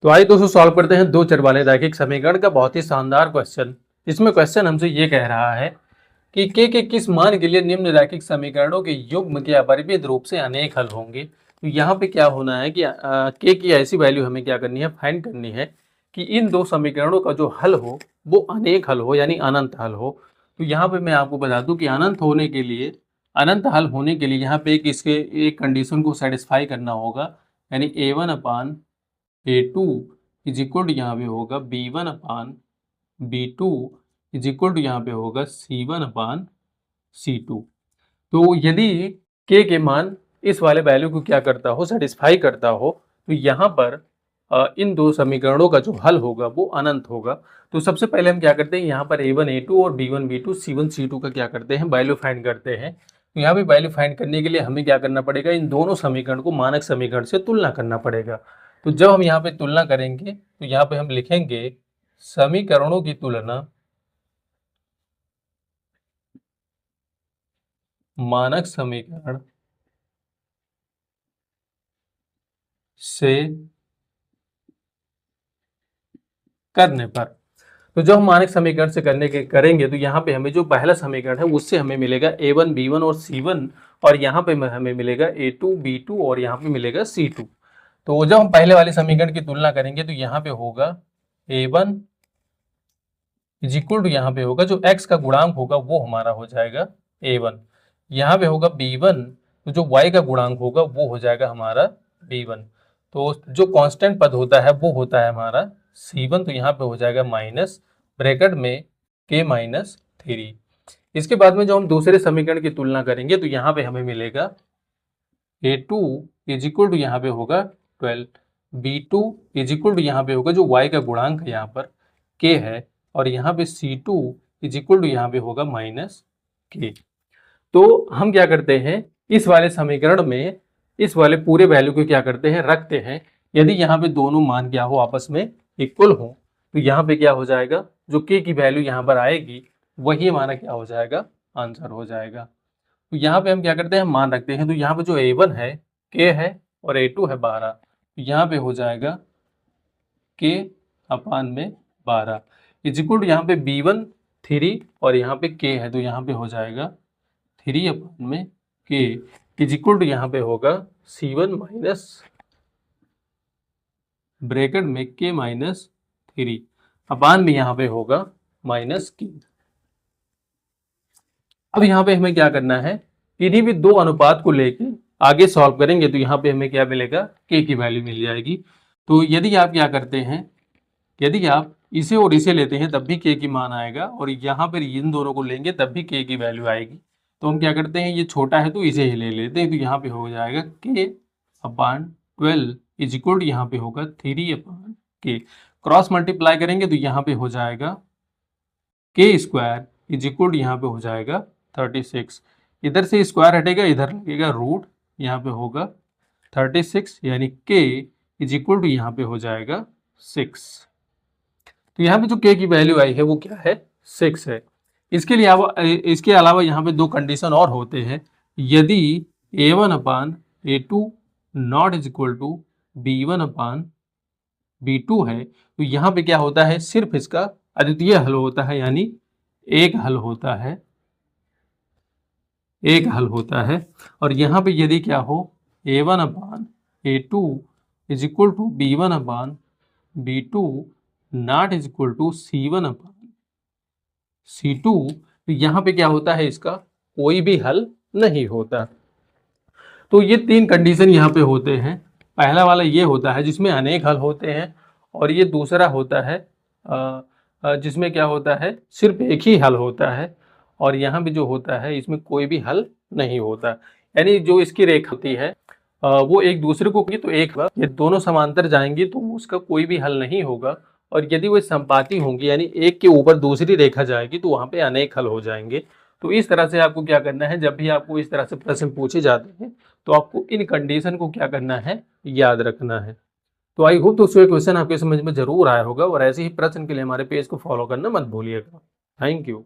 तो आइए दोस्तों सॉल्व करते हैं दो चर वाले रैखिक समीकरण का बहुत ही शानदार क्वेश्चन। इसमें क्वेश्चन हमसे ये कह रहा है कि के किस मान के लिए निम्न रैखिक समीकरणों के युग्म के अपरिमेय रूप से अनेक हल होंगे। तो यहाँ पे क्या होना है कि के की ऐसी वैल्यू हमें क्या करनी है, फाइंड करनी है कि इन दो समीकरणों का जो हल हो वो अनेक हल हो, यानी अनंत हल हो। तो यहाँ पे मैं आपको बता दूं कि अनंत हल होने के लिए यहाँ पे एक कंडीशन को सेटिस्फाई करना होगा, यानी A1/A2 इज इक्वल टू यहाँ पे होगा B1/B2 इज इक्वल टू यहाँ पे होगा C1/C2। तो यदि k के मान इस वाले वैल्यू को क्या करता हो, सेटिस्फाई करता हो, तो यहाँ पर इन दो समीकरणों का जो हल होगा वो अनंत होगा। तो सबसे पहले हम क्या करते हैं, यहाँ पर A1/A2 और B1/B2 C1/C2 का क्या करते हैं, वैल्यू फाइंड करते हैं। तो यहाँ पे वैल्यू फाइंड करने के लिए हमें क्या करना पड़ेगा, इन दोनों समीकरण को मानक समीकरण से तुलना करना पड़ेगा। तो जब हम यहाँ पे तुलना करेंगे तो यहाँ पे हम लिखेंगे समीकरणों की तुलना मानक समीकरण से करने पर। तो जब हम मानक समीकरण से करेंगे तो यहाँ पे हमें जो पहला समीकरण है उससे हमें मिलेगा A1 B1 और C1, और यहाँ पे हमें मिलेगा A2 B2 और यहाँ पे मिलेगा C2। तो जब हम पहले वाले समीकरण की तुलना करेंगे तो यहाँ पे होगा A1 इज इक्वल टू यहाँ पे होगा जो x का गुणांक होगा वो हमारा हो जाएगा A1। यहाँ पे होगा B1, तो जो y का गुणांक होगा वो हो जाएगा हमारा B1। तो जो कांस्टेंट पद होता है वो होता है हमारा C1, तो यहाँ पे हो जाएगा माइनस ब्रैकेट में k-3। इसके बाद में जो हम दूसरे समीकरण की तुलना करेंगे तो यहाँ पे हमें मिलेगा A2 इज इक्वल टू यहाँ पे होगा 12, B2 इज इक्वल टू यहाँ पे होगा जो y का गुणांक है यहाँ पर k है, और यहाँ पे C2 इज इक्वल टू यहाँ पे होगा -k। तो हम क्या करते हैं, इस वाले समीकरण में इस वाले पूरे वैल्यू को क्या करते हैं, रखते हैं। यदि यहाँ पे दोनों मान क्या हो, आपस में इक्वल हो, तो यहाँ पे क्या हो जाएगा, जो k की वैल्यू यहाँ पर आएगी वही हमारा क्या हो जाएगा, आंसर हो जाएगा। तो यहाँ पे हम क्या करते हैं, मान रखते हैं। तो यहाँ पे जो A1 है k है और A2 है 12, तो यहाँ पे हो जाएगा k/12 इज इक्वल टू यहाँ पे B1 3 और यहाँ पे k है, तो यहाँ पे हो जाएगा 3/k इज इक्वल टू यहाँ पे होगा C1 माइनस ब्रैकेट में k-3 अपान में यहाँ पे होगा -k। अब यहाँ पे हमें क्या करना है, इन्हीं भी दो अनुपात को लेके आगे सॉल्व करेंगे तो यहाँ पे हमें क्या मिलेगा, k की वैल्यू मिल जाएगी। तो यदि आप क्या करते हैं, यदि आप इसे और इसे लेते हैं तब भी k की मान आएगा, और यहाँ पर इन दोनों को लेंगे तब भी k की वैल्यू आएगी। तो हम क्या करते हैं, ये छोटा है तो इसे ही ले लेते हैं। तो यहाँ पे हो जाएगा k/12 इज इक्वल टू यहाँ पे होगा 3/k। क्रॉस मल्टीप्लाई करेंगे तो यहाँ पे हो जाएगा k² इज इक्वल टू यहाँ पे हो जाएगा 36। इधर से स्क्वायर हटेगा, इधर लगेगा रूट, यहाँ पे होगा 36, यानी k इज इक्वल टू यहाँ पे हो जाएगा 6। तो यहाँ पे जो k की वैल्यू आई है वो क्या है, 6 है। इसके अलावा यहाँ पे दो कंडीशन और होते हैं। यदि A1/A2 not is equal to B1/B2 है, तो यहाँ पे क्या होता है, सिर्फ इसका अद्वितीय हल होता है, यानी एक हल होता है। और यहाँ पे यदि क्या हो, A1/A2 is equal to B1/B2 not is equal to C1/C2, तो यहाँ पे क्या होता है, इसका कोई भी हल नहीं होता। तो ये तीन कंडीशन यहाँ पे होते हैं। पहला वाला ये होता है जिसमें अनेक हल होते हैं, और ये दूसरा होता है जिसमें क्या होता है, सिर्फ एक ही हल होता है, और यहाँ भी जो होता है इसमें कोई भी हल नहीं होता। यानी जो इसकी रेखा होती है वो एक दूसरे को, तो एक ये दोनों समांतर जाएंगी तो उसका कोई भी हल नहीं होगा, और यदि वो संपाती होंगी यानी एक के ऊपर दूसरी रेखा जाएगी तो वहाँ पे अनेक हल हो जाएंगे। तो इस तरह से आपको क्या करना है, जब भी आपको इस तरह से प्रश्न पूछे जाते हैं तो आपको इन कंडीशन को क्या करना है, याद रखना है। तो आई होप दोस्तों ये क्वेश्चन आपके समझ में जरूर आया होगा, और ऐसे ही प्रश्न के लिए हमारे पेज को फॉलो करना मत भूलिएगा। Thank you.